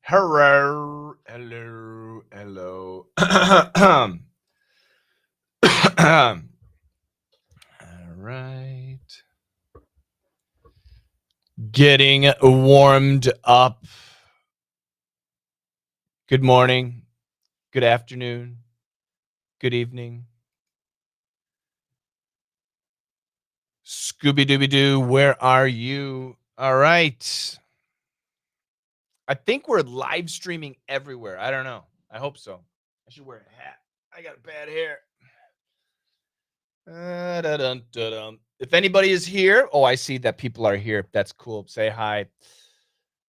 Hello, hello, hello. All right. Getting warmed up. Good morning, good afternoon, good evening. Scooby Dooby Doo, where are you? All right. I think we're live streaming everywhere. I don't know. I hope so. I should wear a hat. I got bad hair. Da-dun-dun-dun. If anybody is here, I see that people are here. That's cool. Say hi.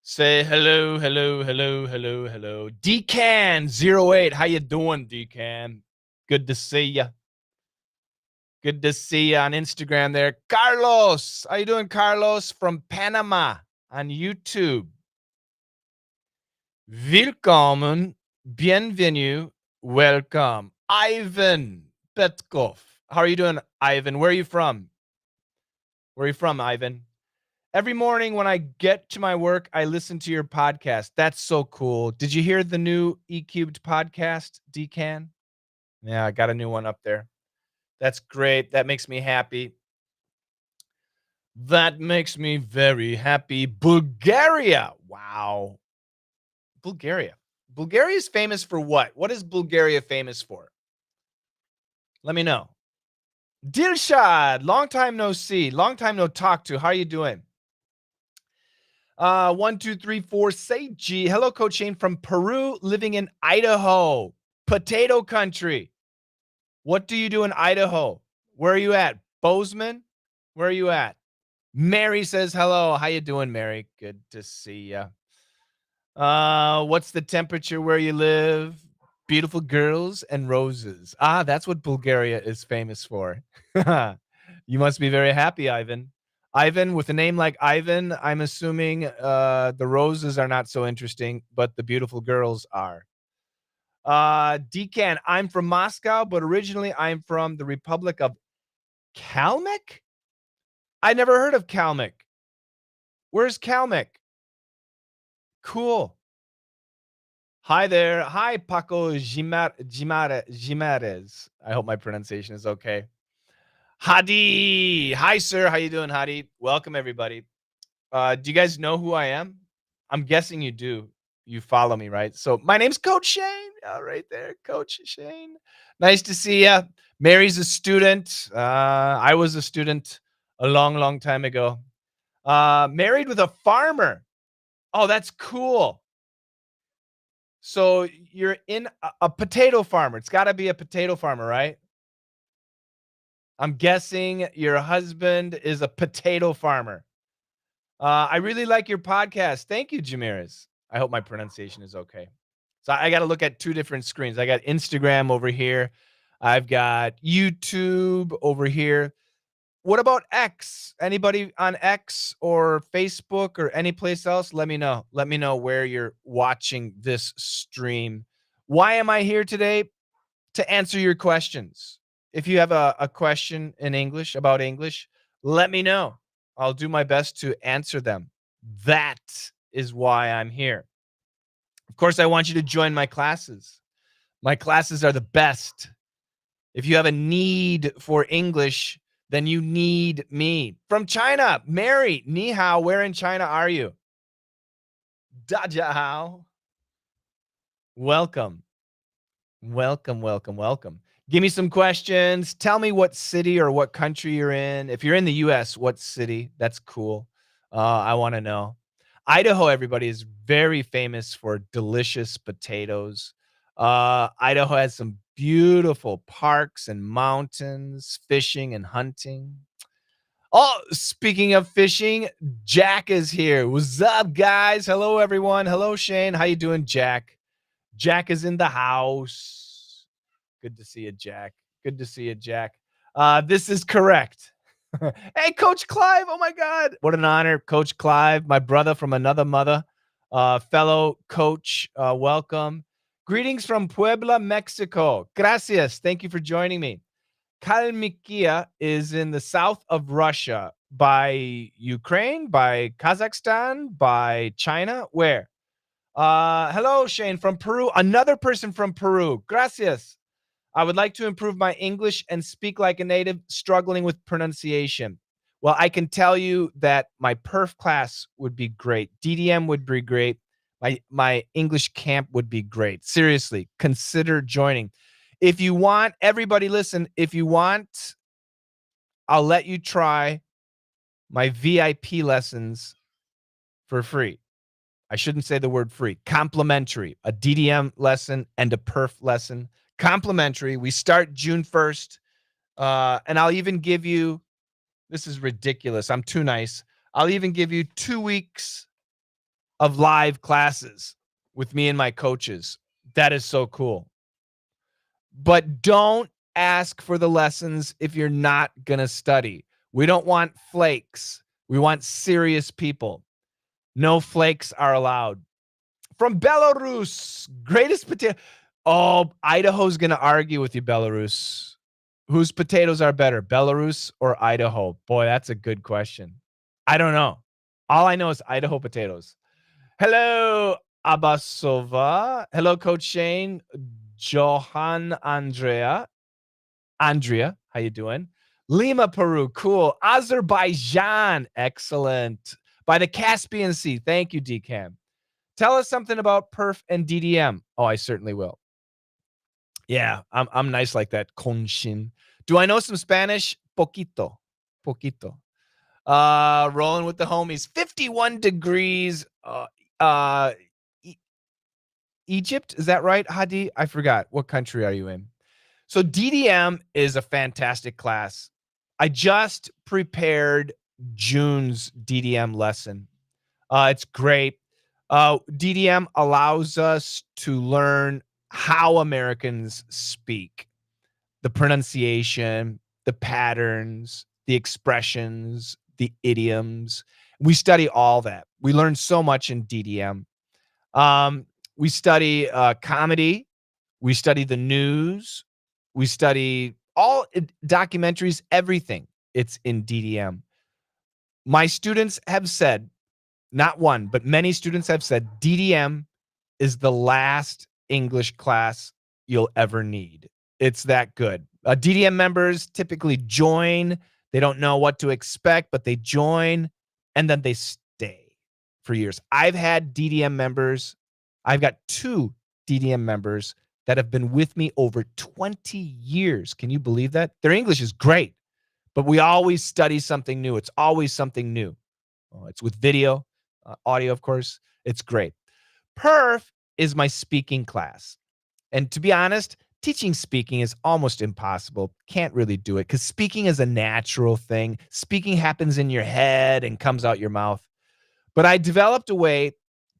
Say hello, hello, hello, hello, hello. Decan08. How you doing, Decan? Good to see you. Good to see you on Instagram there. Carlos. How you doing, Carlos? From Panama on YouTube. Willkommen. Bienvenue. Welcome. Ivan Petkov. How are you doing, Ivan? Where are you from? Where are you from, Ivan? Every morning when I get to my work, I listen to your podcast. That's so cool. Did you hear the new E Cubed podcast, Decan? Yeah, I got a new one up there. That's great. That makes me happy. That makes me very happy. Bulgaria. Wow. Bulgaria. Bulgaria is famous for what? What is Bulgaria famous for? Let me know. Dilshad, long time no see, long time no talk to. How are you doing? 1, 2, 3, 4. Seiji. Hello, Coach Shane from Peru, living in Idaho, potato country. What do you do in Idaho? Where are you at? Bozeman? Where are you at? Mary says hello. How you doing, Mary? Good to see you. What's the temperature where you live? Beautiful girls and roses. That's what Bulgaria is famous for. You must be very happy, Ivan. Ivan, with a name like Ivan, I'm assuming the roses are not so interesting, but the beautiful girls are. Decan, I'm from Moscow, but originally I'm from the Republic of Kalmyk? I never heard of Kalmyk. Where's Kalmyk? Cool. Hi there. Hi, Paco Jimarez. I hope my pronunciation is okay. Hadi. Hi, sir. How you doing, Hadi? Welcome, everybody. Do you guys know who I am? I'm guessing you do. You follow me, right? So my name's Coach Shane. Right there, Coach Shane. Nice to see you. Mary's a student. I was a student a long, long time ago. Married with a farmer. Oh, that's cool. So you're in a potato farmer. It's got to be a potato farmer, right? I'm guessing your husband is a potato farmer. I really like your podcast. Thank you, Jamiris. I hope my pronunciation is okay. So I got to look at two different screens. I got Instagram over here. I've got YouTube over here. What about X? Anybody on X or Facebook or any place else? Let me know. Let me know where you're watching this stream. Why am I here today? To answer your questions. If you have a question in English about English, let me know. I'll do my best to answer them. That is why I'm here. Of course, I want you to join my classes. My classes are the best. If you have a need for English, then you need me. From China, Mary, ni hao, where in China are you? Dajiao. Welcome. Welcome, welcome, welcome. Give me some questions. Tell me what city or what country you're in. If you're in the US, what city? That's cool. I want to know. Idaho, everybody, is very famous for delicious potatoes. Idaho has some beautiful parks and mountains, fishing and hunting. Oh, speaking of fishing, Jack is here. What's up, guys? Hello, everyone. Hello, Shane. How you doing, Jack? Jack is in the house. Good to see you, Jack. Good to see you, Jack. This is correct. Hey, Coach Clive. Oh, my God. What an honor. Coach Clive, my brother from another mother, fellow coach. Welcome. Greetings from Puebla, Mexico. Gracias. Thank you for joining me. Kalmykia is in the south of Russia, by Ukraine, by Kazakhstan, by China. Where? Hello, Shane from Peru. Another person from Peru. Gracias. I would like to improve my English and speak like a native, struggling with pronunciation. Well, I can tell you that my perf class would be great. DDM would be great. My English camp would be great. Seriously, consider joining. If you want, everybody listen, if you want, I'll let you try my VIP lessons for free. I shouldn't say the word free. Complimentary. A DDM lesson and a perf lesson. Complimentary. We start June 1st. And I'll even give you, this is ridiculous. I'm too nice. I'll even give you 2 weeks of live classes with me and my coaches. That is so cool. But don't ask for the lessons if you're not going to study. We don't want flakes. We want serious people. No flakes are allowed. From Belarus, greatest potato. Oh, Idaho's going to argue with you, Belarus. Whose potatoes are better, Belarus or Idaho? Boy, that's a good question. I don't know. All I know is Idaho potatoes. Hello, Abasova. Hello, Coach Shane. Johan Andrea, how you doing? Lima, Peru. Cool. Azerbaijan. Excellent. By the Caspian Sea. Thank you, DCAM. Tell us something about perf and DDM. Oh, I certainly will. Yeah, I'm nice like that. Conshin. Do I know some Spanish? Poquito. Poquito. Rolling with the homies. 51 degrees. Uh Egypt, is that right, Hadi? I forgot. What country are you in? So DDM is a fantastic class. I just prepared June's DDM lesson. It's great. DDM allows us to learn how Americans speak, the pronunciation, the patterns, the expressions, the idioms. We study all that. We learn so much in DDM. We study comedy. We study the news. We study all documentaries, everything. It's in DDM. My students have said, not one, but many students have said DDM is the last English class you'll ever need. It's that good. DDM members typically join. They don't know what to expect, but they join and then they stay for years. I've had DDM members. I've got 2 DDM members that have been with me over 20 years. Can you believe that? Their English is great, but we always study something new. It's always something new. It's with video, audio, of course. It's great. Perf is my speaking class. And to be honest, teaching speaking is almost impossible. Can't really do it because speaking is a natural thing. Speaking happens in your head and comes out your mouth. But I developed a way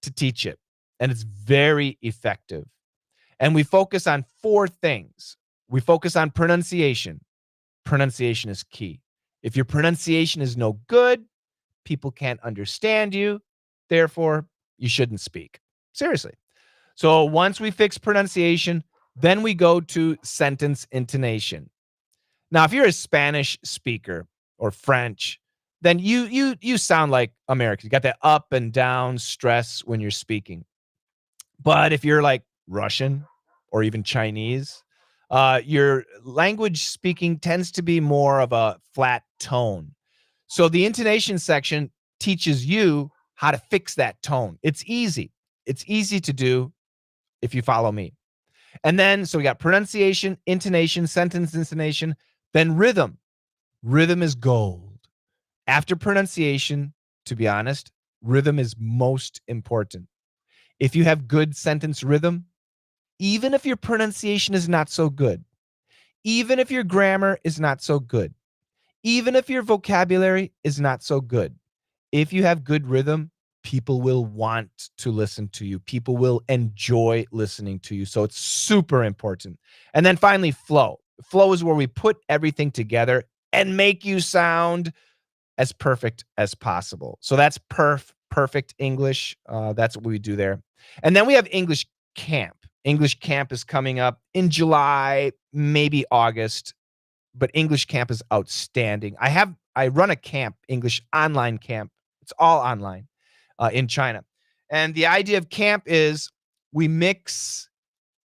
to teach it, and it's very effective. And we focus on 4 things. We focus on pronunciation. Pronunciation is key. If your pronunciation is no good, people can't understand you. Therefore, you shouldn't speak. Seriously. So once we fix pronunciation, then we go to sentence intonation. Now, if you're a Spanish speaker or French, then you sound like American. You got that up and down stress when you're speaking. But if you're like Russian or even Chinese, your language speaking tends to be more of a flat tone. So the intonation section teaches you how to fix that tone. It's easy. It's easy to do if you follow me. And then, so we got pronunciation, intonation, sentence intonation, then rhythm. Rhythm is gold. After pronunciation, to be honest, rhythm is most important. If you have good sentence rhythm, even if your pronunciation is not so good, even if your grammar is not so good, even if your vocabulary is not so good, if you have good rhythm, people will want to listen to you. People will enjoy listening to you. So it's super important. And then finally, flow. Flow is where we put everything together and make you sound as perfect as possible. So that's perfect English. That's what we do there. And then we have English camp. English camp is coming up in July, maybe August, but English camp is outstanding. I run a camp, English online camp. It's all online in China. And the idea of camp is we mix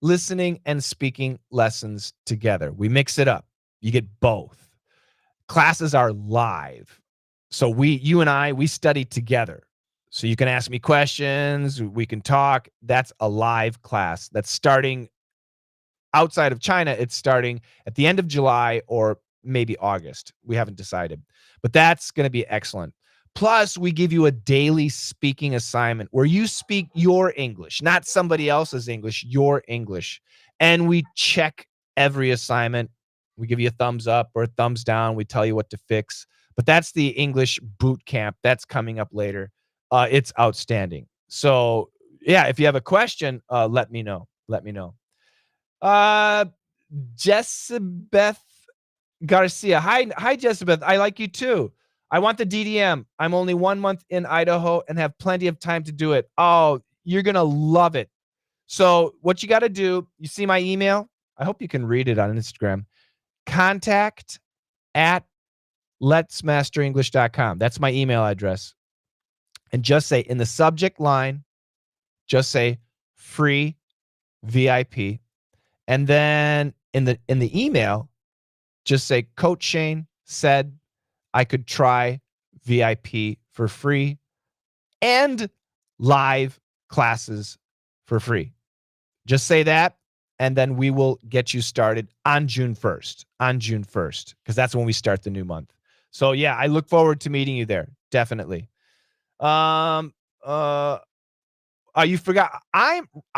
listening and speaking lessons together. We mix it up. You get both. Classes are live. So you and I, we study together. So you can ask me questions, we can talk. That's a live class. That's starting outside of China. It's starting at the end of July or maybe August. We haven't decided. But that's going to be excellent. Plus, we give you a daily speaking assignment where you speak your English, not somebody else's English, your English. And we check every assignment. We give you a thumbs up or a thumbs down. We tell you what to fix. But that's the English boot camp. That's coming up later. It's outstanding. So, yeah, if you have a question, let me know. Let me know. Jessabeth Garcia. Hi, Jessabeth. I like you too. I want the DDM. I'm only 1 month in Idaho and have plenty of time to do it. Oh, you're going to love it. So what you got to do, you see my email? I hope you can read it on Instagram. contact@letsmasterenglish.com. That's my email address. And just say in the subject line, just say free VIP. And then in the email, just say Coach Shane said I could try VIP for free and live classes for free. Just say that, and then we will get you started on June 1st. On June 1st, because that's when we start the new month. So yeah, I look forward to meeting you there. Definitely. You forgot.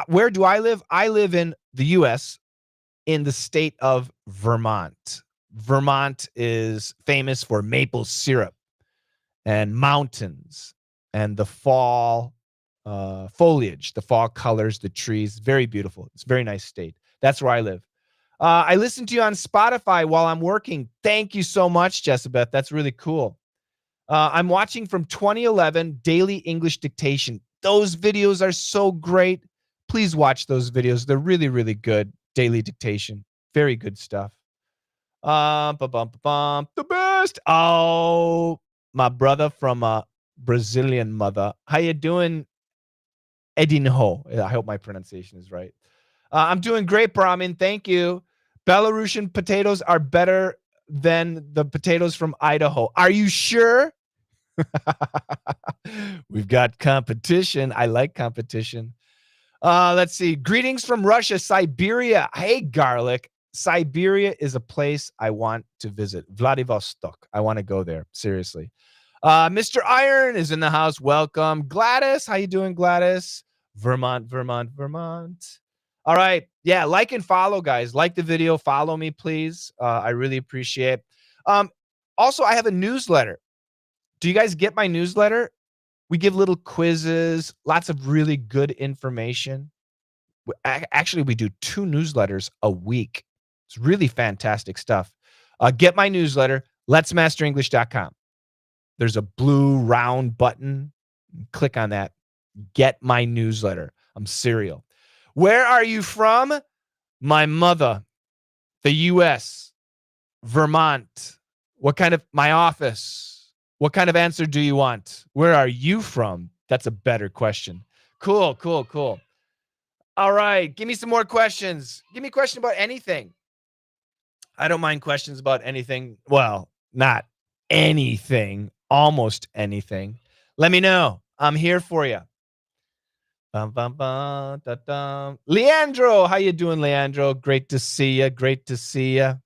Where do I live? I live in the US, in the state of Vermont. Vermont is famous for maple syrup and mountains and the fall foliage, the fall colors, the trees. Very beautiful. It's a very nice state. That's where I live. I listen to you on Spotify while I'm working. Thank you so much, Jessabeth. That's really cool. I'm watching from 2011 Daily English Dictation. Those videos are so great. Please watch those videos. They're really, really good. Daily Dictation. Very good stuff. The best. Oh, my brother from a Brazilian mother. How you doing, Edinho? I hope my pronunciation is right. I'm doing great, Brahmin. Thank you. Belarusian potatoes are better than the potatoes from Idaho. Are you sure? We've got competition. I like competition. Let's see. Greetings from Russia, Siberia. Hey, Garlic. Siberia is a place I want to visit. Vladivostok. I want to go there. Seriously. Mr. Iron is in the house. Welcome. Gladys. How you doing, Gladys? Vermont, Vermont, Vermont. All right. Yeah, like and follow, guys. Like the video. Follow me, please. I really appreciate it. Also, I have a newsletter. Do you guys get my newsletter? We give little quizzes, lots of really good information. Actually, we do 2 newsletters a week. It's really fantastic stuff. Get my newsletter, letsmasterenglish.com. There's a blue round button. Click on that. Get my newsletter. I'm serial. Where are you from? My mother, the U.S., Vermont. What kind of, my office. What kind of answer do you want? Where are you from? That's a better question. Cool, cool, cool. All right. Give me some more questions. Give me a question about anything. I don't mind questions about anything. Well, not anything, almost anything. Let me know. I'm here for you. Leandro, how you doing, Leandro? Great to see you. Great to see you.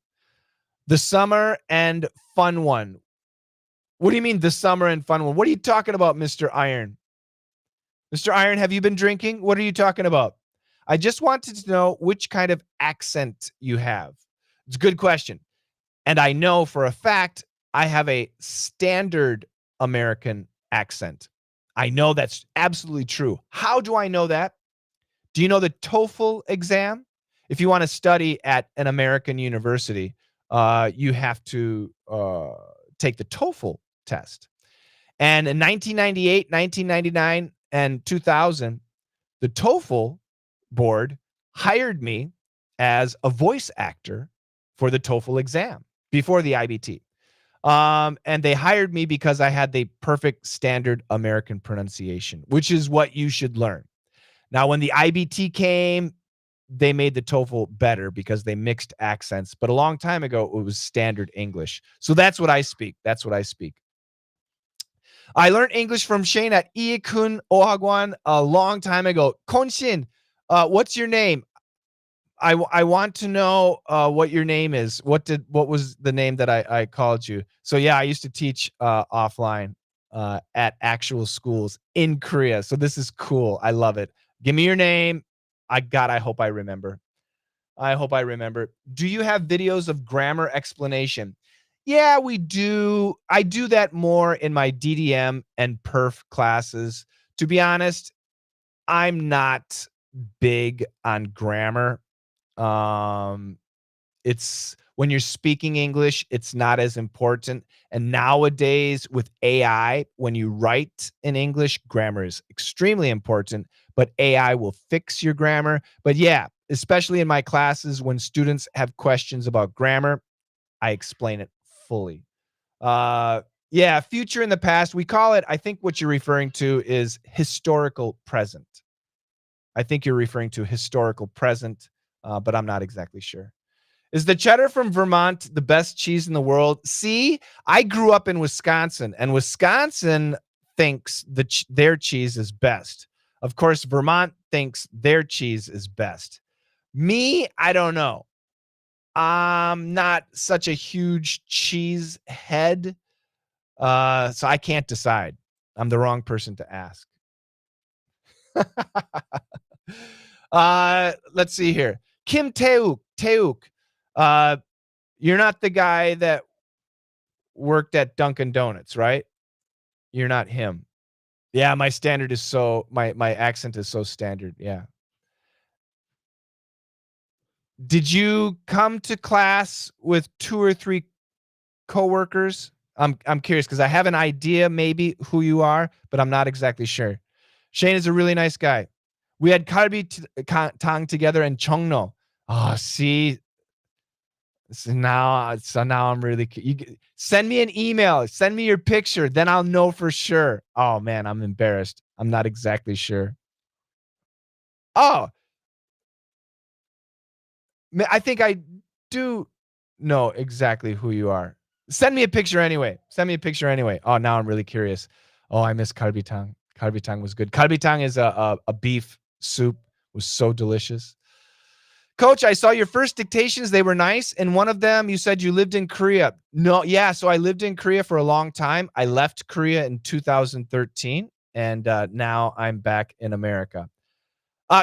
The summer and fun one. What do you mean the summer and fun one? What are you talking about, Mr. Iron? Mr. Iron, have you been drinking? What are you talking about? I just wanted to know which kind of accent you have. It's a good question. And I know for a fact I have a standard American accent. I know that's absolutely true. How do I know that? Do you know the TOEFL exam? If you want to study at an American university, you have to take the TOEFL test. And in 1998, 1999, and 2000, the TOEFL board hired me as a voice actor for the TOEFL exam before the IBT. And they hired me because I had the perfect standard American pronunciation, which is what you should learn. Now, when the IBT came, they made the TOEFL better because they mixed accents. But a long time ago, it was standard English. So that's what I speak. That's what I speak. I learned English from Shane at Iekun Ohagwan a long time ago. Konshin, what's your name? I want to know what your name is. What was the name that I called you? So yeah, I used to teach offline at actual schools in Korea. So this is cool. I love it. Give me your name. I hope I remember. I hope I remember. Do you have videos of grammar explanation? Yeah, we do. I do that more in my DDM and perf classes. To be honest, I'm not big on grammar. Um, it's when you're speaking English, it's not as important. And nowadays with AI, when you write in English, grammar is extremely important, but AI will fix your grammar. But yeah, especially in my classes, when students have questions about grammar, I explain it fully. Uh, yeah, future in the past, we call it, I think what you're referring to is historical present. I think you're referring to historical present, but I'm not exactly sure. Is the cheddar from Vermont the best cheese in the world? See, I grew up in Wisconsin, and Wisconsin thinks their cheese is best. Of course, Vermont thinks their cheese is best. Me, I don't know. I'm not such a huge cheese head, so I can't decide. I'm the wrong person to ask. Let's see here. Kim Teuk. Uh, you're not the guy that worked at Dunkin' Donuts, right? You're not him. Yeah, my standard is my accent is so standard. Yeah. Did you come to class with 2 or 3 coworkers? I'm curious because I have an idea maybe who you are, but I'm not exactly sure. Shane is a really nice guy. We had tang together in Chongno. Oh, see, so now I'm really send me an email, send me your picture, then I'll know for sure. Oh man, I'm embarrassed. I'm not exactly sure. Oh, I think I do know exactly who you are. Send me a picture anyway. Send me a picture anyway. Oh, now I'm really curious. Oh, I miss karbitang. Karbitang was good. Karbitang is a beef soup. Was so delicious. Coach, I saw your first dictations. They were nice. And one of them, you said you lived in Korea. No, yeah. So I lived in Korea for a long time. I left Korea in 2013, and now I'm back in America.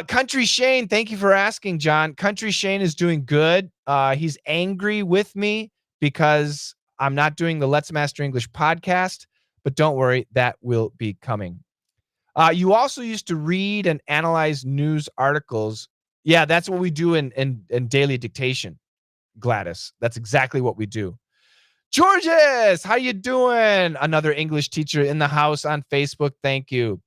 Country Shane, thank you for asking, John. Country Shane is doing good. He's angry with me because I'm not doing the Let's Master English podcast, but don't worry, that will be coming. You also used to read and analyze news articles. Yeah, that's what we do in daily dictation, Gladys. That's exactly what we do. Georges, how you doing? Another English teacher in the house on Facebook. Thank you.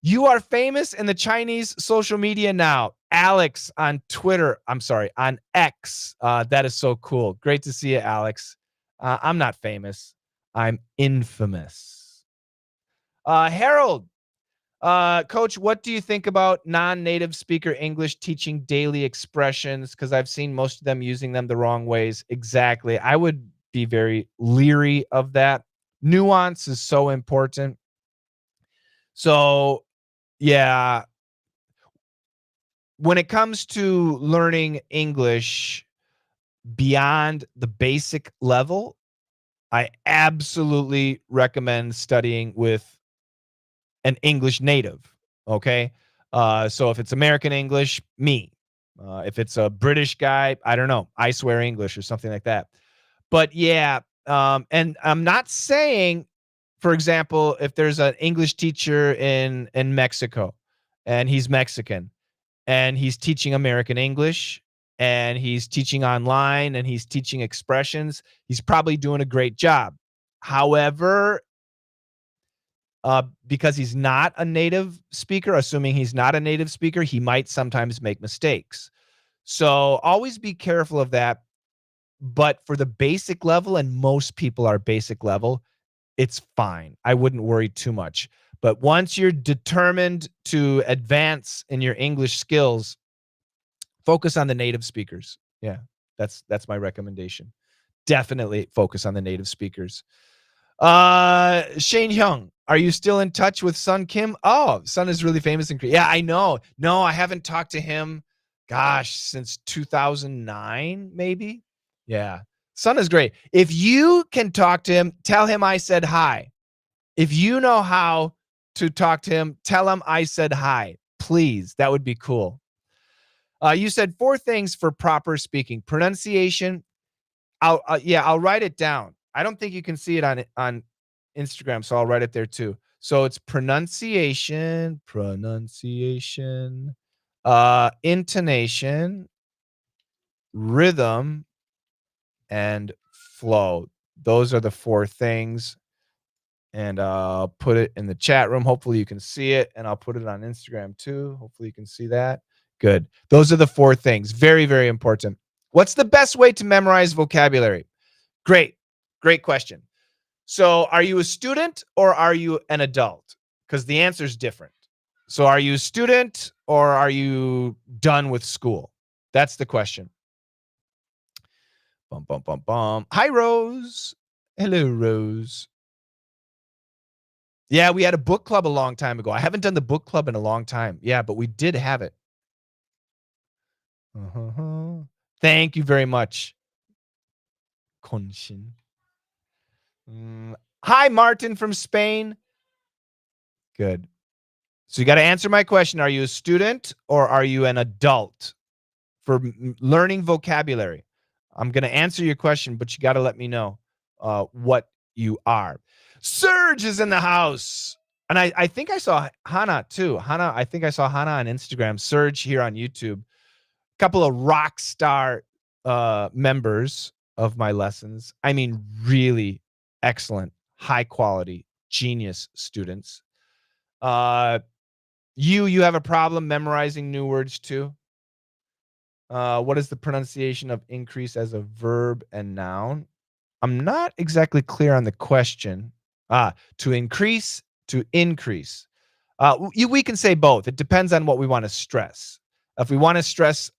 You are famous in the Chinese social media now. Alex on Twitter. I'm sorry, on X. That is so cool. Great to see you, Alex. I'm not famous. I'm infamous. Harold, Coach, what do you think about non-native speaker English teaching daily expressions? Because I've seen most of them using them the wrong ways. Exactly. I would be very leery of that. Nuance is so important. So, yeah, when it comes to learning English beyond the basic level, I absolutely recommend studying with an English native. Okay. So if it's American English, me. If it's a British guy, I don't know, I swear English or something like that. But yeah, and I'm not saying, for example, if there's an English teacher in Mexico and he's Mexican and he's teaching American English and he's teaching online and he's teaching expressions, he's probably doing a great job. However, because he's not a native speaker, assuming he's not a native speaker, he might sometimes make mistakes. So always be careful of that. but for the basic level, and most people are basic level, it's fine. I wouldn't worry too much. But once you're determined to advance in your English skills, focus on the native speakers. Yeah, that's my recommendation. Definitely focus on the native speakers. Shane Hyung, are you still in touch with Sun Kim? Oh, Sun is really famous in Korea. Yeah, I know. No, I haven't talked to him, gosh, since 2009, maybe. Yeah. Sun is great. If you can talk to him, tell him I said hi. If you know how to talk to him, tell him I said hi. Please. That would be cool. You said 4 things for proper speaking. Pronunciation. I'll write it down. I don't think you can see it on Instagram, so I'll write it there too. So it's pronunciation, intonation, rhythm, and flow. Those are the 4 things. And I'll put it in the chat room. Hopefully you can see it. And I'll put it on Instagram too. Hopefully you can see that. Good. Those are the 4 things. Very, very important. What's the best way to memorize vocabulary? Great. Great question. So are you a student or are you an adult? Because the answer is different. So are you a student or are you done with school? That's the question. Bum, bum, bum, bum. Hi, Rose. Hello, Rose. Yeah, we had a book club a long time ago. I haven't done the book club in a long time. Yeah, but we did have it. Thank you very much, Konshin. Hi, Martin from Spain. Good. So you got to answer my question. Are you a student or are you an adult for learning vocabulary? I'm going to answer your question, but you got to let me know what you are. Serge is in the house. And I think I saw Hannah too. I think I saw Hannah on Instagram. Serge here on YouTube. A couple of rock star members of my lessons. I mean, really excellent, high quality, genius students. You have a problem memorizing new words too? What is the pronunciation of increase as a verb and noun? I'm not exactly clear on the question. To increase, to increase. We can say both. It depends on what we want to stress. If we want to stress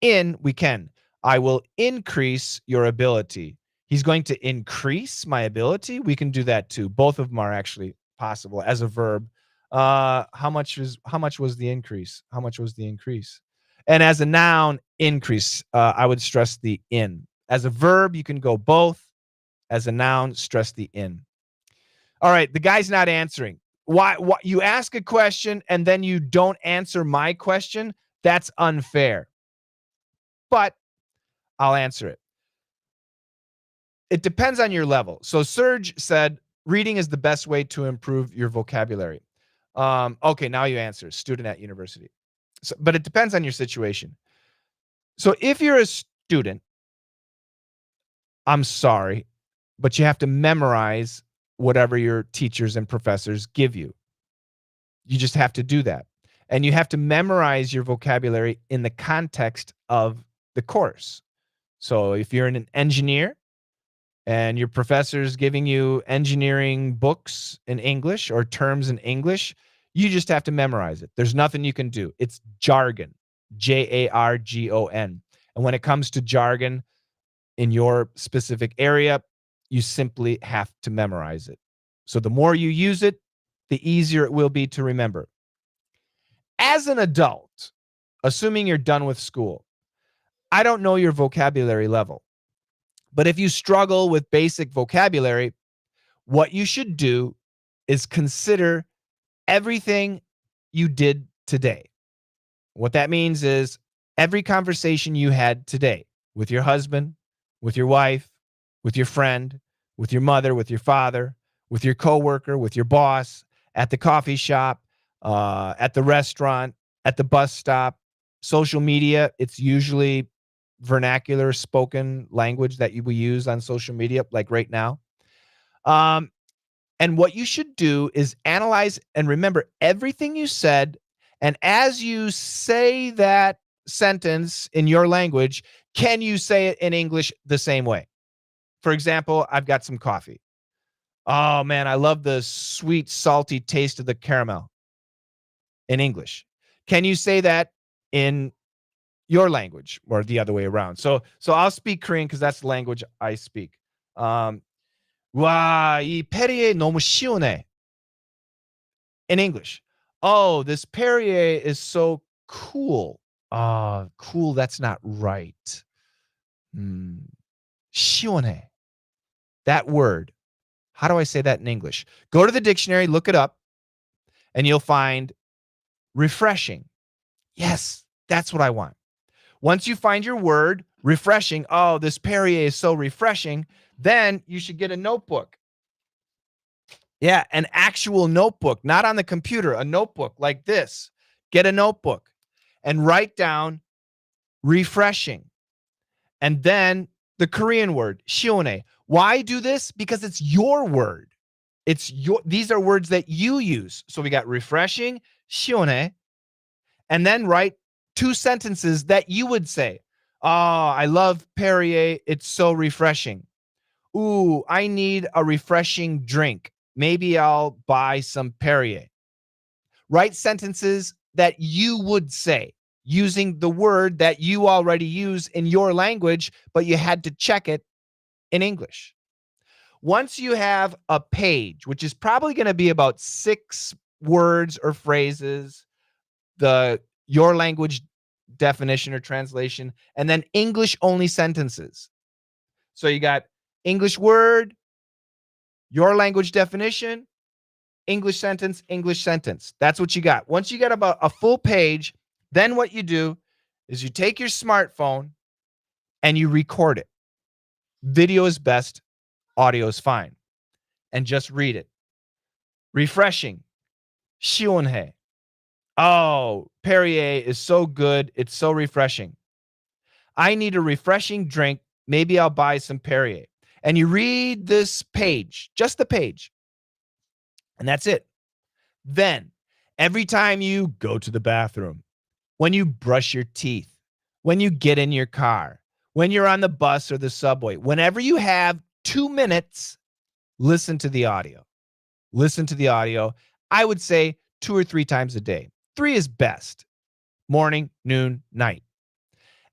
we can. I will increase your ability. He's going to increase my ability. We can do that too. Both of them are actually possible as a verb. How much was the increase? How much was the increase? And as a noun, increase. I would stress the in. As a verb, you can go both. As a noun, stress the in. All right, the guy's not answering. Why you ask a question and then you don't answer my question? That's unfair. But I'll answer it. It depends on your level. So Serge said reading is the best way to improve your vocabulary. Okay, now you answer. Student at university. So, but it depends on your situation. So if you're a student, I'm sorry, but you have to memorize whatever your teachers and professors give you. You just have to do that. And you have to memorize your vocabulary in the context of the course. So if you're an engineer and your professor's giving you engineering books in English or terms in English, you just have to memorize it. There's nothing you can do. It's jargon, Jargon. And when it comes to jargon in your specific area, you simply have to memorize it. So the more you use it, the easier it will be to remember. As an adult, assuming you're done with school, I don't know your vocabulary level. But if you struggle with basic vocabulary, what you should do is consider everything you did today. What that means is every conversation you had today with your husband, with your wife, with your friend, with your mother, with your father, with your coworker, with your boss, at the coffee shop, at the restaurant, at the bus stop, social media. It's usually vernacular spoken language that we use on social media, like right now. And what you should do is analyze and remember everything you said. And as you say that sentence in your language, Can you say it in English the same way? For example, I've got some coffee. Oh man, I love the sweet, salty taste of the caramel in English. Can you say that in your language or the other way around? So I'll speak Korean because that's the language I speak. Um, 와, 이 Perrier 너무 시원해. In English. Oh, this Perrier is so cool. Cool, that's not right. Hmm. 시원해. That word. How do I say that in English? Go to the dictionary, look it up, and you'll find refreshing. Yes, that's what I want. Once you find your word, refreshing, oh, this Perrier is so refreshing, then you should get a notebook. Yeah, an actual notebook, not on the computer, a notebook like this. Get a notebook and write down refreshing. And then the Korean word, 시원해. Why do this? Because it's your word. These are words that you use. So we got refreshing, 시원해, and then write 2 sentences that you would say. Oh, I love Perrier. It's so refreshing. Ooh, I need a refreshing drink. Maybe I'll buy some Perrier. Write sentences that you would say using the word that you already use in your language, but you had to check it in English. Once you have a page, which is probably going to be about 6 words or phrases, your language definition or translation, and then English only sentences. So you got English word, your language definition, English sentence, English sentence. That's what you got. Once you get about a full page, then what you do is you take your smartphone and you record it. Video is best, audio is fine. And just read it. Refreshing. 시원해. Oh, Perrier is so good. It's so refreshing. I need a refreshing drink. Maybe I'll buy some Perrier. And you read this page, just the page. And that's it. Then, every time you go to the bathroom, when you brush your teeth, when you get in your car, when you're on the bus or the subway, whenever you have 2 minutes, listen to the audio. Listen to the audio. I would say 2 or 3 times a day. 3 is best. Morning, noon, night.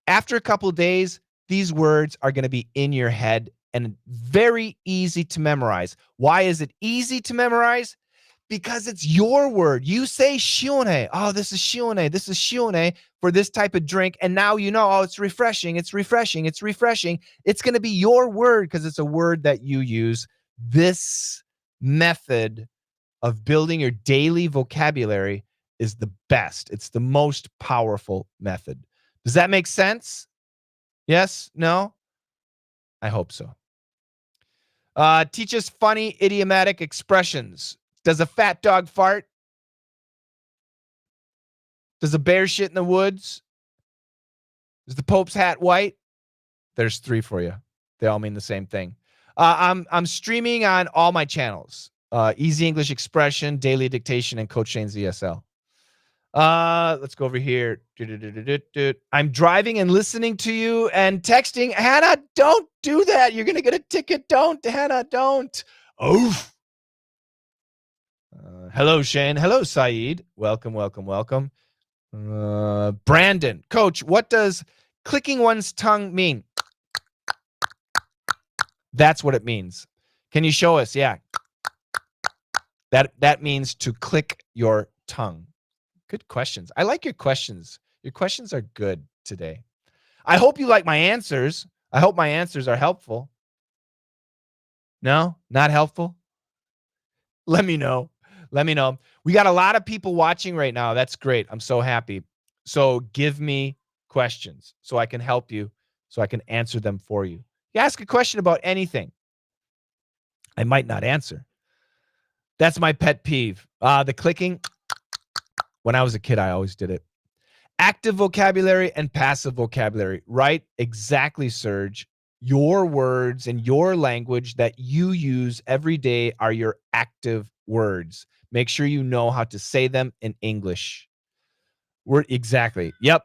After a couple of days, these words are going to be in your head and very easy to memorize. Why is it easy to memorize? Because it's your word. You say 시원해. Oh, this is 시원해. This is 시원해 for this type of drink. And now you know, oh, it's refreshing. It's refreshing. It's refreshing. It's going to be your word because it's a word that you use. This method of building your daily vocabulary is the best. It's the most powerful method. Does that make sense? Yes? No? I hope so. Teach us funny idiomatic expressions. Does a fat dog fart? Does a bear shit in the woods? Is the Pope's hat white? There's 3 for you. They all mean the same thing. I'm streaming on all my channels. Easy English Expression, Daily Dictation, and Coach Shane's ESL. Let's go over here. I'm driving and listening to you and texting. Hannah, don't do that. You're going to get a ticket. Don't, Hannah, don't. Oof. Hello, Shane. Hello, Saeed. Welcome, welcome, welcome. Brandon, Coach, what does clicking one's tongue mean? That's what it means. Can you show us? Yeah. That means to click your tongue. Good questions. I like your questions. Your questions are good today. I hope you like my answers. I hope my answers are helpful. No? Not helpful? Let me know. Let me know. We got a lot of people watching right now. That's great. I'm so happy. So give me questions so I can help you, so I can answer them for you. You ask a question about anything, I might not answer. That's my pet peeve. The clicking. When I was a kid, I always did it. Active vocabulary and passive vocabulary, right? Exactly, Serge. Your words and your language that you use every day are your active words. Make sure you know how to say them in English. Exactly. Yep.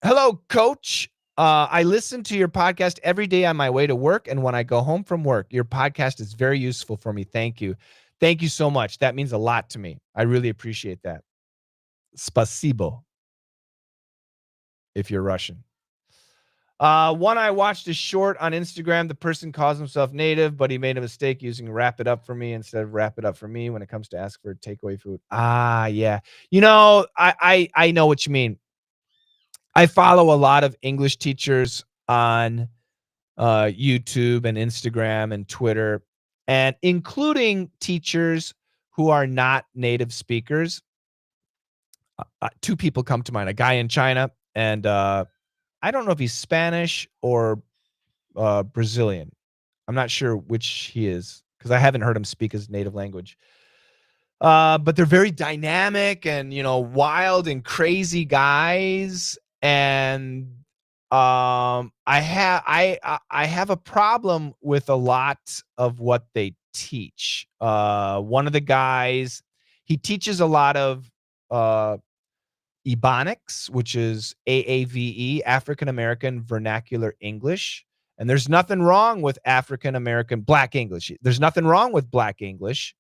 Hello, Coach. I listen to your podcast every day on my way to work and when I go home from work. Your podcast is very useful for me. Thank you. Thank you so much. That means a lot to me. I really appreciate that. Spasibo, if you're Russian. One, I watched a short on Instagram. The person calls himself native, but he made a mistake using wrap it up for me instead of wrap it up for me when it comes to ask for takeaway food. Ah, yeah. I know what you mean. I follow a lot of English teachers on YouTube and Instagram and Twitter, and including teachers who are not native speakers. Two people come to mind: a guy in China, and I don't know if he's Spanish or Brazilian. I'm not sure which he is because I haven't heard him speak his native language. But they're very dynamic and wild and crazy guys. And I have a problem with a lot of what they teach. One of the guys, he teaches a lot of uh Ebonics, which is AAVE, African American Vernacular English. And there's nothing wrong with African American Black English. There's nothing wrong with Black English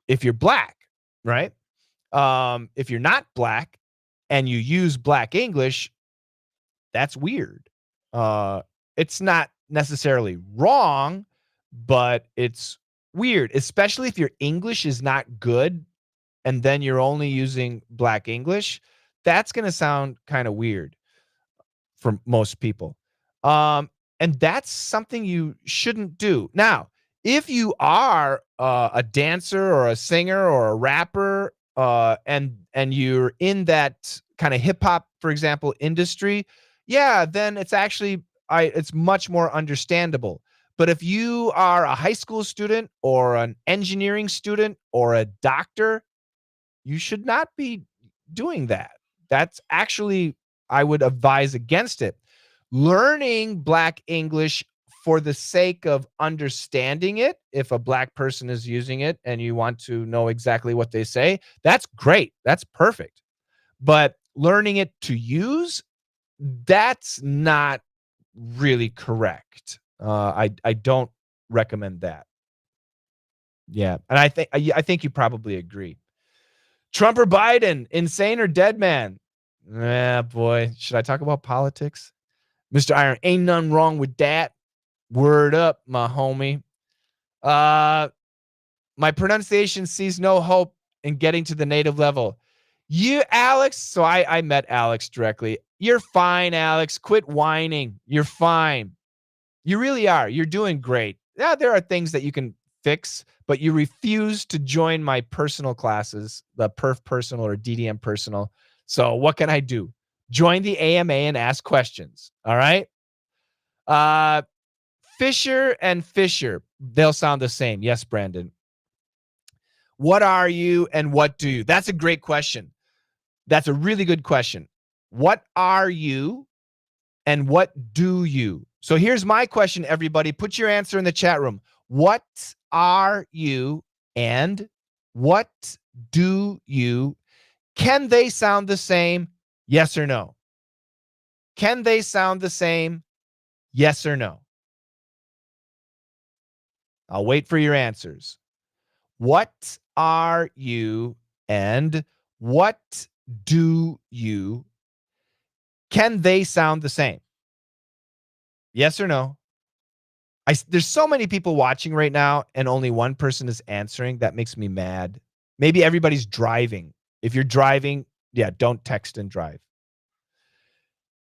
if you're Black, right? If you're not Black and you use Black English, that's weird. Uh, it's not necessarily wrong, but it's weird, especially if your English is not good and then you're only using Black English. That's going to sound kind of weird for most people. And that's something you shouldn't do. Now, if you are a dancer or a singer or a rapper, and you're in that kind of hip hop, for example, industry, yeah, then it's much more understandable. But if you are a high school student or an engineering student or a doctor, you should not be doing that. That's actually, I would advise against it. Learning Black English for the sake of understanding it, if a Black person is using it and you want to know exactly what they say, that's great. That's perfect. But learning it to use, that's not really correct. I don't recommend that. Yeah, and I think you probably agree. Trump or Biden, insane or dead man? Yeah, boy. Should I talk about politics? Mr. Iron, ain't nothing wrong with that. Word up, my homie. Uh, my pronunciation sees no hope in getting to the native level. You, Alex. So I met Alex directly. You're fine, Alex. Quit whining. You're fine. You really are. You're doing great. Yeah, there are things that you can fix, but you refuse to join my personal classes, the Perf Personal or DDM Personal. So what can I do? Join the AMA and ask questions. All right. Uh, Fisher and Fisher, they'll sound the same. Yes, Brandon. What are you and what do you? That's a great question. That's a really good question. What are you and what do you? So here's my question, everybody. Put your answer in the chat room. What are you and what do you? Can they sound the same? Yes or no? Can they sound the same? Yes or no? I'll wait for your answers. What are you and what do you? Can they sound the same? Yes or no? There's so many people watching right now and only one person is answering. That makes me mad. Maybe everybody's driving. If you're driving, yeah, don't text and drive.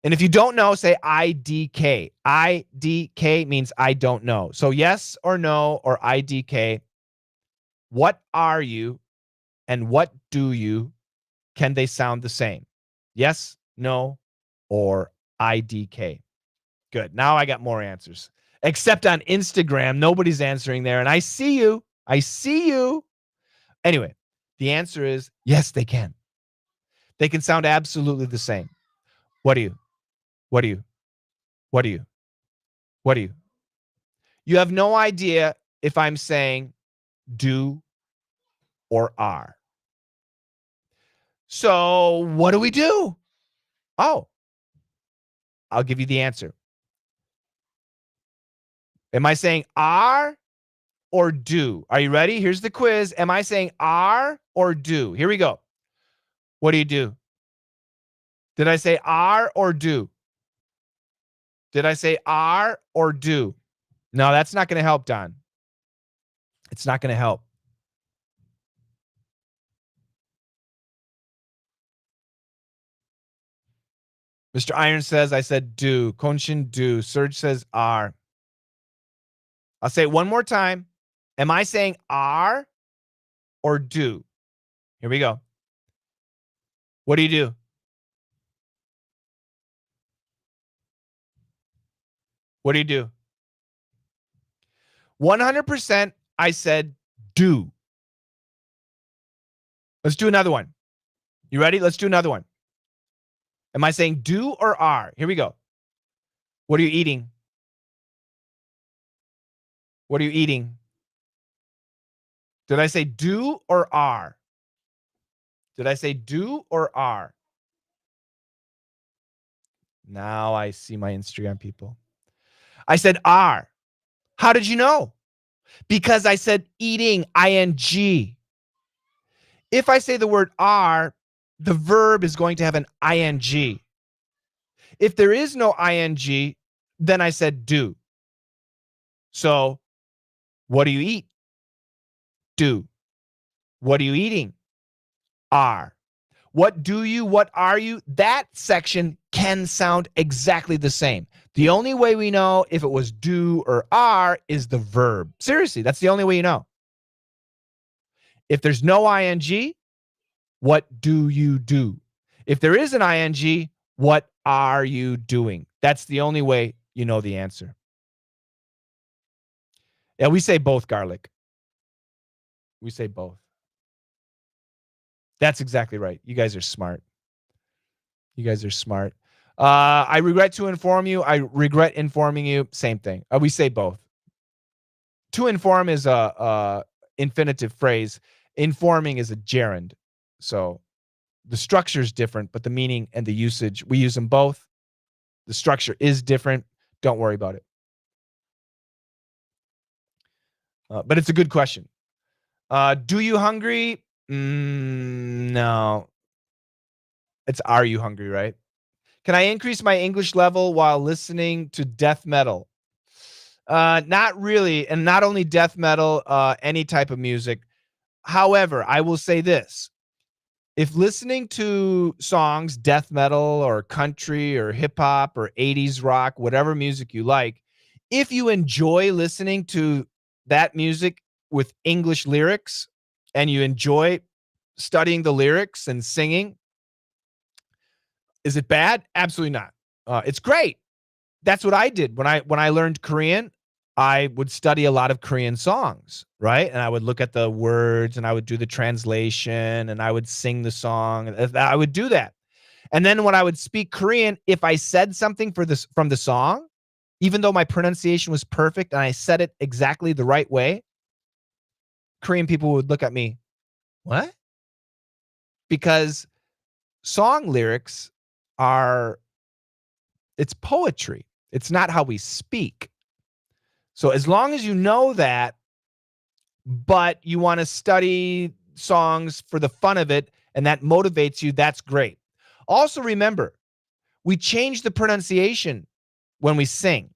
And if you don't know, say IDK. IDK means I don't know. So yes or no or IDK. What are you and what do you? Can they sound the same? Yes, no, or IDK. Good. Now I got more answers. Except on Instagram, nobody's answering there. And I see you. I see you. Anyway, the answer is yes, they can. They can sound absolutely the same. What do you? What do you? What do you? What do you? You have no idea if I'm saying do or are. So what do we do? Oh, I'll give you the answer. Am I saying are or do? Are you ready? Here's the quiz. Am I saying are or do? Here we go. What do you do? Did I say are or do? Did I say are or do? No, that's not going to help, Don. It's not going to help. Mr. Iron says, I said do. Konshin, do. Serge says are. I'll say it one more time. Am I saying are or do? Here we go. What do you do? What do you do? 100% I said do. Let's do another one. You ready? Let's do another one. Am I saying do or are? Here we go. What are you eating? What are you eating? Did I say do or are? Did I say do or are? Now I see my Instagram people. I said are. How did you know? Because I said eating, ing. If I say the word are, the verb is going to have an ing. If there is no ing, then I said do. So, what do you eat? Do. What are you eating? Are. What do you? What are you? That section can sound exactly the same. The only way we know if it was do or are is the verb. Seriously, that's the only way you know. If there's no ing, what do you do? If there is an ing, what are you doing? That's the only way you know the answer. Yeah, we say both, Garlic. We say both. That's exactly right. You guys are smart. You guys are smart. I regret to inform you. I regret informing you. Same thing. We say both. To inform is a infinitive phrase. Informing is a gerund. So the structure is different, but the meaning and the usage, we use them both. The structure is different. Don't worry about it. But it's a good question. Do you hungry? No. It's are you hungry, right? Can I increase my English level while listening to death metal? Not really. And not only death metal, any type of music. However, I will say this. If listening to songs, death metal or country or hip hop or 80s rock, whatever music you like, if you enjoy listening to that music with English lyrics and you enjoy studying the lyrics and singing, is it bad? Absolutely not. It's great. That's what I did when I learned Korean. I would study a lot of Korean songs, right? And I would look at the words and I would do the translation and I would sing the song. I would do that. And then when I would speak Korean, if I said something from the song, even though my pronunciation was perfect and I said it exactly the right way, Korean people would look at me, what? Because song lyrics it's poetry. It's not how we speak. So as long as you know that, but you want to study songs for the fun of it, and that motivates you, that's great. Also remember, we change the pronunciation when we sing.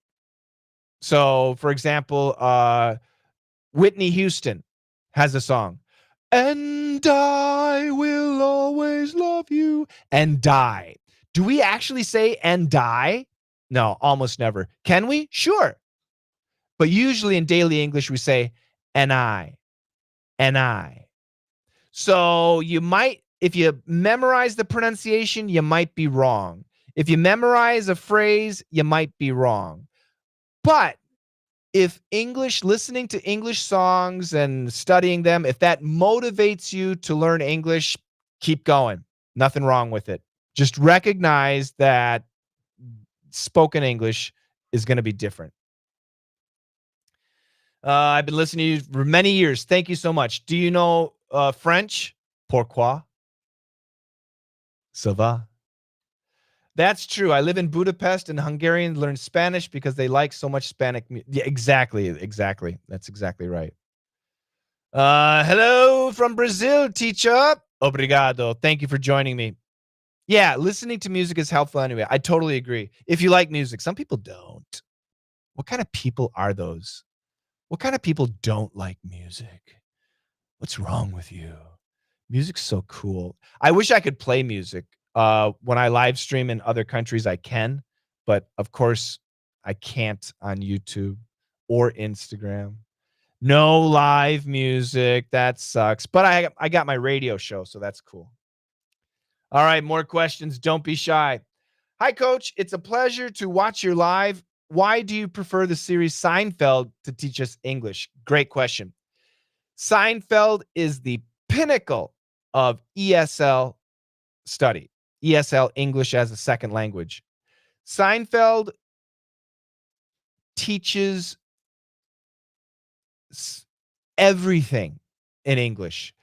So, for example, Whitney Houston has a song, and I will always love you, and die. Do we actually say and die? No, almost never. Can we? Sure. But usually in daily English, we say, and I. So you might, if you memorize the pronunciation, you might be wrong. If you memorize a phrase, you might be wrong. But if listening to English songs and studying them, if that motivates you to learn English, keep going. Nothing wrong with it. Just recognize that spoken English is going to be different. I've been listening to you for many years. Thank you so much. Do you know French? Pourquoi? Ça va? That's true. I live in Budapest, and Hungarians learn Spanish because they like so much Spanish. Yeah, exactly, exactly. That's exactly right. Hello from Brazil, teacher. Obrigado. Thank you for joining me. Yeah, listening to music is helpful anyway. I totally agree. If you like music, some people don't. What kind of people are those? What kind of people don't like music? What's wrong with you? Music's so cool. I wish I could play music. When I live stream in other countries, I can, but of course, I can't on YouTube or Instagram. No live music. That sucks. But I got my radio show, so that's cool. All right, more questions. Don't be shy. Hi, Coach. It's a pleasure to watch your live. Why do you prefer the series Seinfeld to teach us English? Great question. Seinfeld is the pinnacle of ESL study, ESL, English as a second language. Seinfeld teaches everything in English.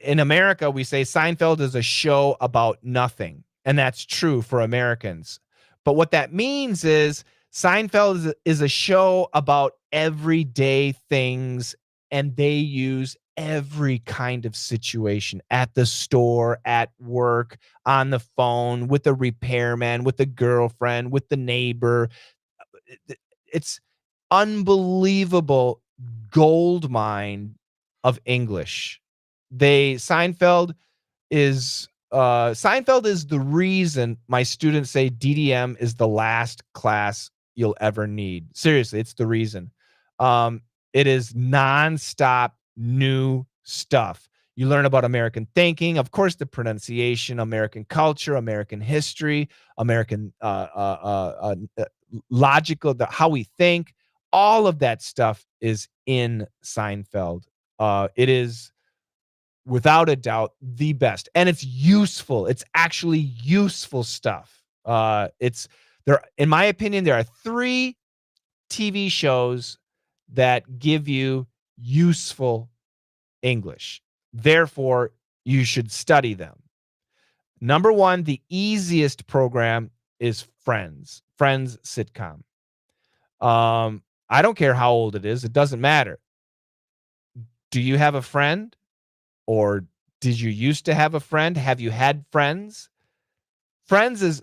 In America, we say Seinfeld is a show about nothing, and that's true for Americans. But what that means is Seinfeld is a show about everyday things, and they use every kind of situation at the store, at work, on the phone, with the repairman, with the girlfriend, with the neighbor. It's unbelievable gold mine of English. They Seinfeld is the reason my students say DDM is the last class you'll ever need. Seriously, it's the reason. It is nonstop new stuff. You learn about American thinking, of course, the pronunciation, American culture, American history, American logical, how we think. All of that stuff is in Seinfeld. It is without a doubt the best, and it's useful. It's actually useful stuff. It's there, in my opinion, there are 3 TV shows that give you useful English. Therefore, you should study them. Number 1, the easiest program is Friends. Friends sitcom. I don't care how old it is, it doesn't matter. Do you have a friend? Or did you used to have a friend? Have you had friends? Friends is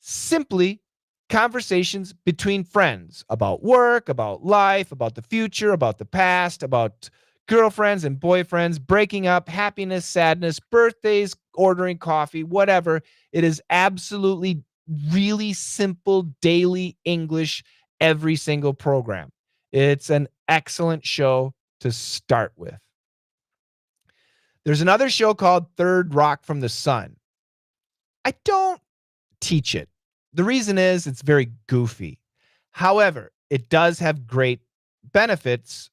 simply conversations between friends about work, about life, about the future, about the past, about girlfriends and boyfriends, breaking up, happiness, sadness, birthdays, ordering coffee, whatever. It is absolutely really simple daily English every single program. It's an excellent show to start with. There's another show called Third Rock from the Sun. I don't teach it. The reason is it's very goofy. However, it does have great benefits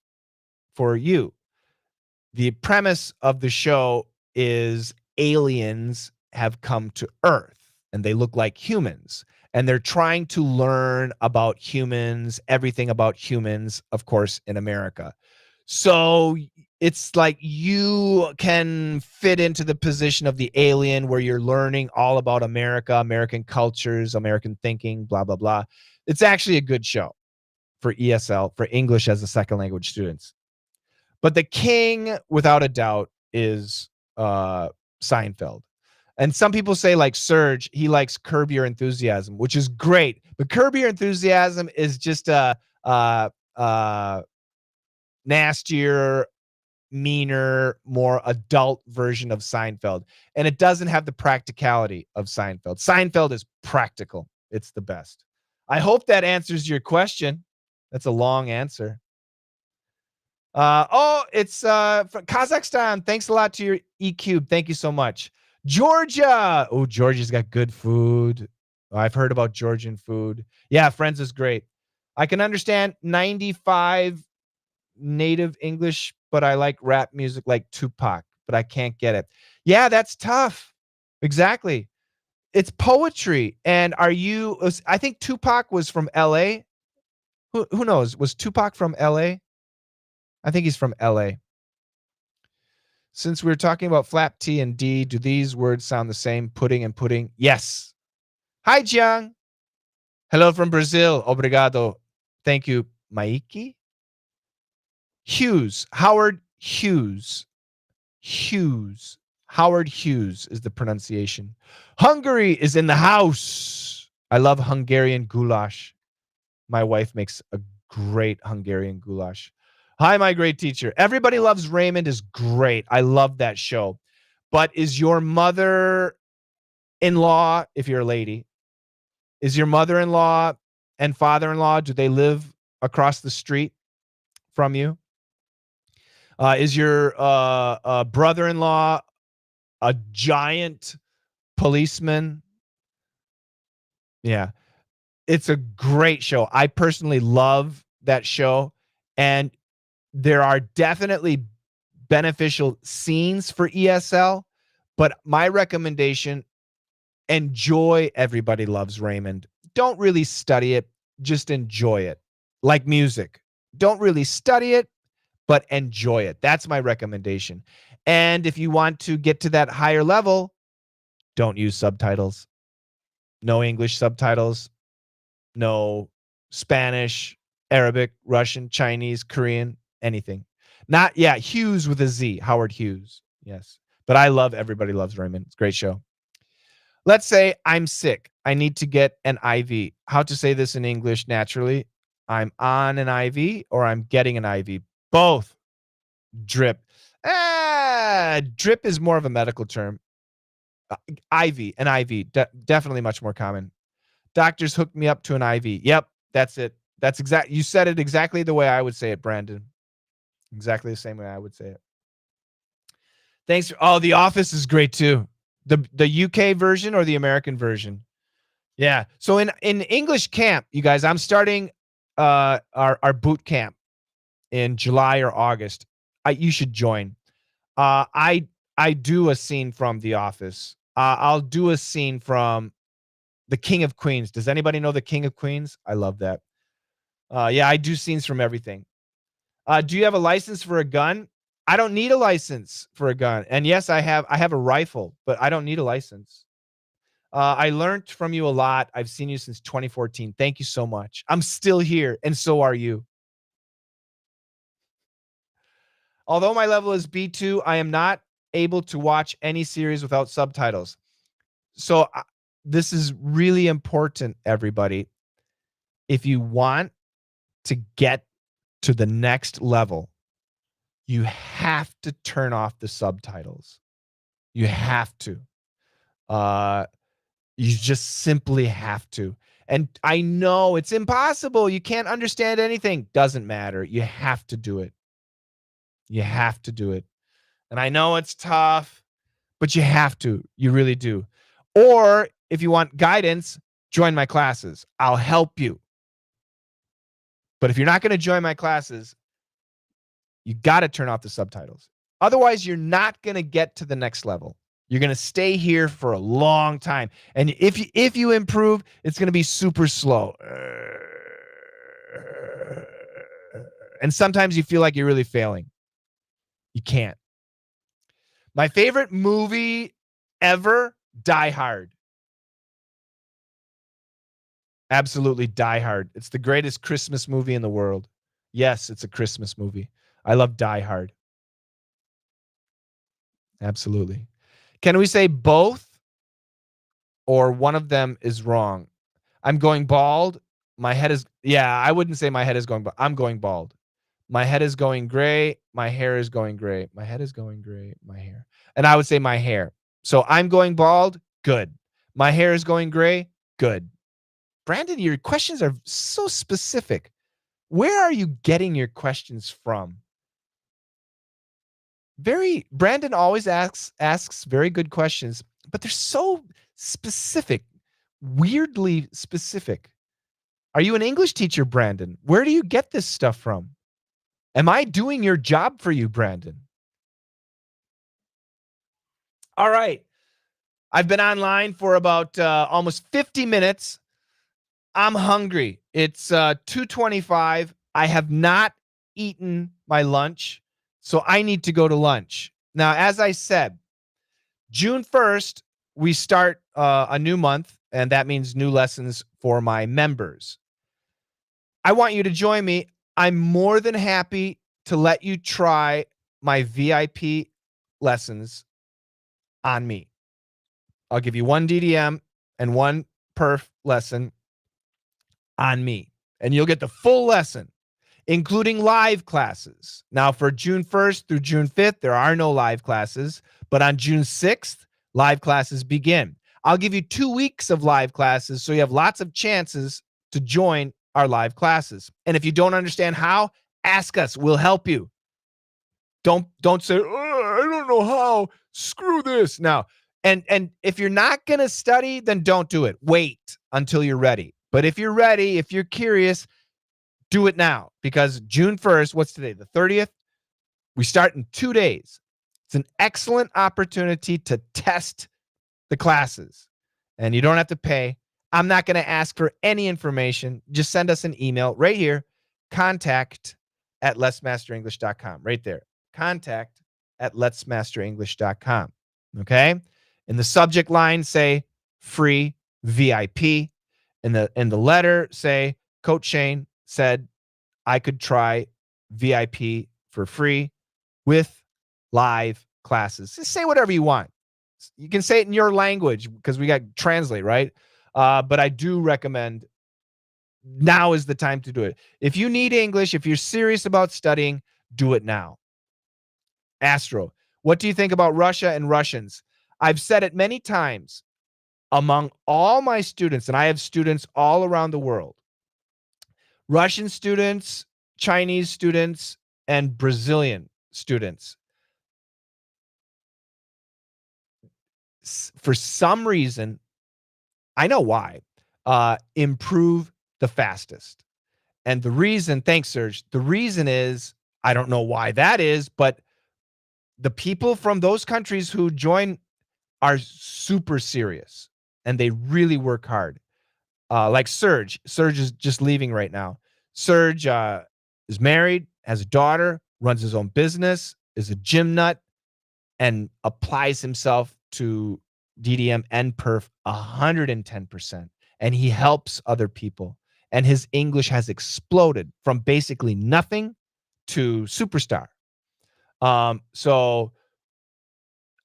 for you. The premise of the show is aliens have come to Earth and they look like humans. And they're trying to learn about humans, everything about humans, of course, in America. So it's like you can fit into the position of the alien where you're learning all about America, American cultures, American thinking, blah, blah, blah. It's actually a good show for ESL, for English as a second language students. But the king, without a doubt, is Seinfeld. And some people say, like Serge, he likes Curb Your Enthusiasm, which is great. But Curb Your Enthusiasm is just a nastier, meaner, more adult version of Seinfeld. And it doesn't have the practicality of Seinfeld. Seinfeld is practical. It's the best. I hope that answers your question. That's a long answer. It's from Kazakhstan. Thanks a lot to your eCube. Thank you so much. Georgia. Oh, Georgia's got good food. I've heard about Georgian food. Yeah, Friends is great. I can understand 95 native English, but I like rap music like Tupac, but I can't get it. Yeah, that's tough. Exactly. It's poetry. And I think Tupac was from LA. Who knows? Was Tupac from LA? I think he's from LA. Since we were talking about flap T and D, do these words sound the same? Pudding and pudding? Yes. Hi, Jiang. Hello from Brazil. Obrigado. Thank you, Maiki. Hughes. Howard Hughes. Hughes. Howard Hughes is the pronunciation. Hungary is in the house. I love Hungarian goulash. My wife makes a great Hungarian goulash. Hi, my great teacher. Everybody Loves Raymond is great. I love that show. But is your mother-in-law, if you're a lady, is your mother-in-law and father-in-law, do they live across the street from you? Is your brother-in-law a giant policeman? Yeah. It's a great show. I personally love that show. And there are definitely beneficial scenes for ESL, but my recommendation, enjoy Everybody Loves Raymond. Don't really study it, just enjoy it. Like music. Don't really study it, but enjoy it. That's my recommendation. And if you want to get to that higher level, don't use subtitles. No English subtitles, no Spanish, Arabic, Russian, Chinese, Korean, anything. Not, yeah, Hughes with a Z, Howard Hughes. Yes. But I love Everybody Loves Raymond. It's a great show. Let's say I'm sick. I need to get an IV. How to say this in English naturally? I'm on an IV or I'm getting an IV. Both. Drip. Drip is more of a medical term. IV, an IV, definitely much more common. Doctors hooked me up to an IV. Yep, that's it. That's exact. You said it exactly the way I would say it, Brandon. Exactly the same way I would say it. Thanks. Oh, The Office is great too. The UK version or the American version? Yeah. So in English camp, you guys, I'm starting our boot camp in July or August. You should join. I do a scene from The Office. I'll do a scene from The King of Queens. Does anybody know The King of Queens? I love that. Yeah, I do scenes from everything. Do you have a license for a gun? I don't need a license for a gun. And yes, I have a rifle, but I don't need a license. I learned from you a lot. I've seen you since 2014. Thank you so much. I'm still here, and so are you. Although my level is B2, I am not able to watch any series without subtitles. So this is really important, everybody. If you want to get to the next level, you have to turn off the subtitles. You have to. Uh, you just simply have to. And I know it's impossible. You can't understand anything. Doesn't matter. You have to do it. You have to do it. And I know it's tough, but you have to. You really do. Or if you want guidance, join my classes. I'll help you. But if you're not going to join my classes, you got to turn off the subtitles. Otherwise, you're not going to get to the next level. You're going to stay here for a long time. And if you improve, it's going to be super slow. And sometimes you feel like you're really failing. You can't. My favorite movie ever, Die Hard. Absolutely Die Hard. It's the greatest Christmas movie in the world. Yes, it's a Christmas movie. I love Die Hard. Absolutely. Can we say both or one of them is wrong? I'm going bald. My head is, yeah, I wouldn't say my head is going, but I'm going bald. My head is going gray. My hair is going gray. My head is going gray. My hair. And I would say my hair. So I'm going bald. Good. My hair is going gray. Good. Brandon, your questions are so specific. Where are you getting your questions from? Brandon always asks very good questions, but they're so specific, weirdly specific. Are you an English teacher, Brandon? Where do you get this stuff from? Am I doing your job for you, Brandon? All right. I've been online for about almost 50 minutes. I'm hungry. It's 2:25. I have not eaten my lunch, so I need to go to lunch. Now, as I said, June 1st, we start a new month, and that means new lessons for my members. I want you to join me. I'm more than happy to let you try my VIP lessons on me. I'll give you one DDM and one perf lesson on me, and you'll get the full lesson, including live classes. Now, for June 1st through June 5th, there are no live classes, but on June 6th, live classes begin. I'll give you 2 weeks of live classes, so you have lots of chances to join our live classes. And if you don't understand how, ask us. We'll help you. Don't say, oh, I don't know how. Screw this. Now, and if you're not going to study, then don't do it. Wait until you're ready. But if you're ready, if you're curious, do it now, because June 1st, what's today? The 30th? We start in 2 days. It's an excellent opportunity to test the classes, and you don't have to pay. I'm not going to ask for any information. Just send us an email right here, contact@letsmasterenglish.com, right there. Contact@letsmasterenglish.com. Okay? In the subject line, say free VIP. In the letter, say Coach Shane said I could try VIP for free with live classes. Just say whatever you want. You can say it in your language because we got Translate, right? But I do recommend now is the time to do it. If you need English, if you're serious about studying, do it now. Astro, what do you think about Russia and Russians? I've said it many times. Among all my students, and I have students all around the world, Russian students, Chinese students, and Brazilian students, for some reason, I know why, improve the fastest. And the reason, thanks, Serge, the reason is, I don't know why that is, but the people from those countries who join are super serious and they really work hard. Like Serge is just leaving right now. Serge is married, has a daughter, runs his own business, is a gym nut, and applies himself to DDM and perf 110%. And he helps other people. And his English has exploded from basically nothing to superstar. So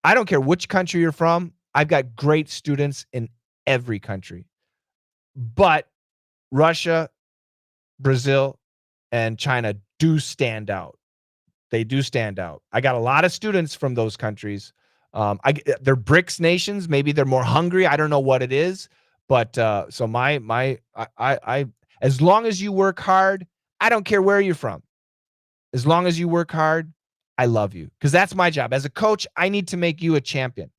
I don't care which country you're from. I've got great students in every country. But Russia, Brazil, and China do stand out. They do stand out. I got a lot of students from those countries. They're BRICS nations. Maybe they're more hungry. I don't know what it is. But so I as long as you work hard, I don't care where you're from. As long as you work hard, I love you, because that's my job. As a coach, I need to make you a champion.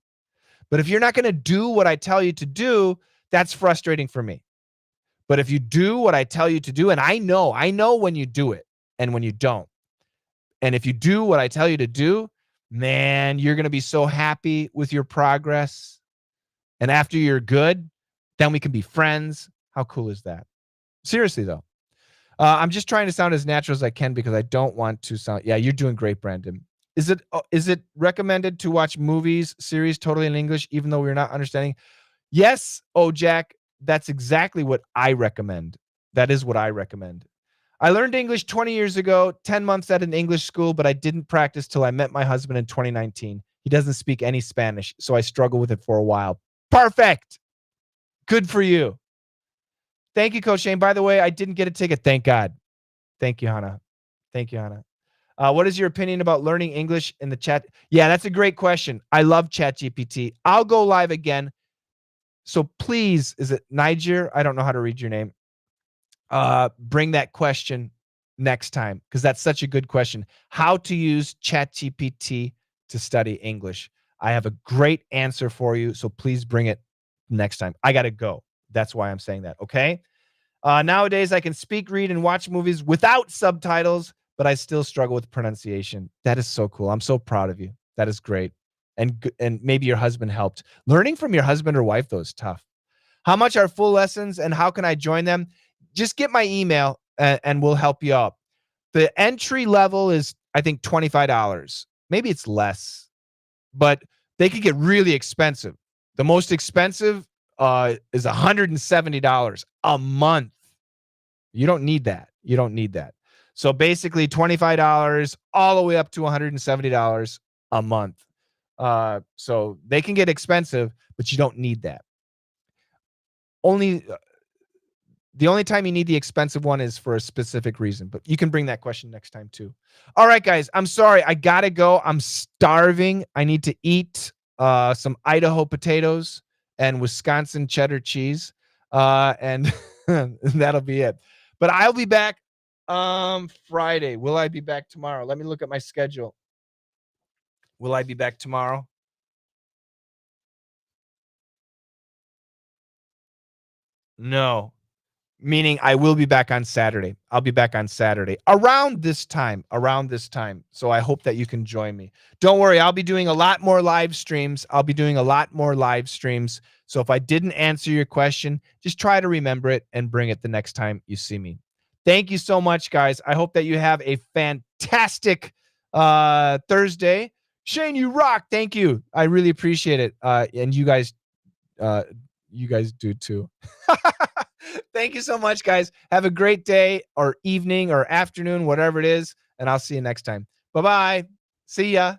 But if you're not going to do what I tell you to do, that's frustrating for me. But if you do what I tell you to do, and I know when you do it and when you don't. And if you do what I tell you to do, man, you're going to be so happy with your progress. And after you're good, then we can be friends. How cool is that? Seriously, though. I'm just trying to sound as natural as I can because I don't want to sound. Yeah, you're doing great, Brandon. Is it recommended to watch movies, series totally in English, even though we're not understanding? Yes. Oh, Jack, that's exactly what I recommend. That is what I recommend. I learned English 20 years ago, 10 months at an English school, but I didn't practice till I met my husband in 2019. He doesn't speak any Spanish, so I struggled with it for a while. Perfect. Good for you. Thank you, Coach Shane. By the way, I didn't get a ticket. Thank God. Thank you, Hannah. Thank you, Hannah. What is your opinion about learning English in the chat? Yeah, that's a great question. I love ChatGPT. I'll go live again. So please, is it Niger? I don't know how to read your name. Bring that question next time, because that's such a good question. How to use ChatGPT to study English. I have a great answer for you, so please bring it next time. I got to go. That's why I'm saying that, okay? Nowadays, I can speak, read, and watch movies without subtitles, but I still struggle with pronunciation. That is so cool. I'm so proud of you. That is great. And maybe your husband helped. Learning from your husband or wife, though, is tough. How much are full lessons, and how can I join them? Just get my email, and we'll help you out. The entry level is, I think, $25. Maybe it's less, but they could get really expensive. The most expensive is $170 a month. You don't need that. You don't need that. So basically $25 all the way up to $170 a month. So they can get expensive, but you don't need that. Only the only time you need the expensive one is for a specific reason, but you can bring that question next time too. All right, guys, I'm sorry. I got to go. I'm starving. I need to eat some Idaho potatoes and Wisconsin cheddar cheese. And that'll be it. But I'll be back Friday. Will I be back tomorrow? Let me look at my schedule. Will I be back tomorrow? No. Meaning I will be back on Saturday. I'll be back on Saturday around this time, around this time. So I hope that you can join me. Don't worry, I'll be doing a lot more live streams. I'll be doing a lot more live streams. So if I didn't answer your question, just try to remember it and bring it the next time you see me. Thank you so much, guys. I hope that you have a fantastic Thursday. Shane, you rock. Thank you. I really appreciate it. And uh, you guys do too. Thank you so much, guys. Have a great day or evening or afternoon, whatever it is. And I'll see you next time. Bye bye. See ya.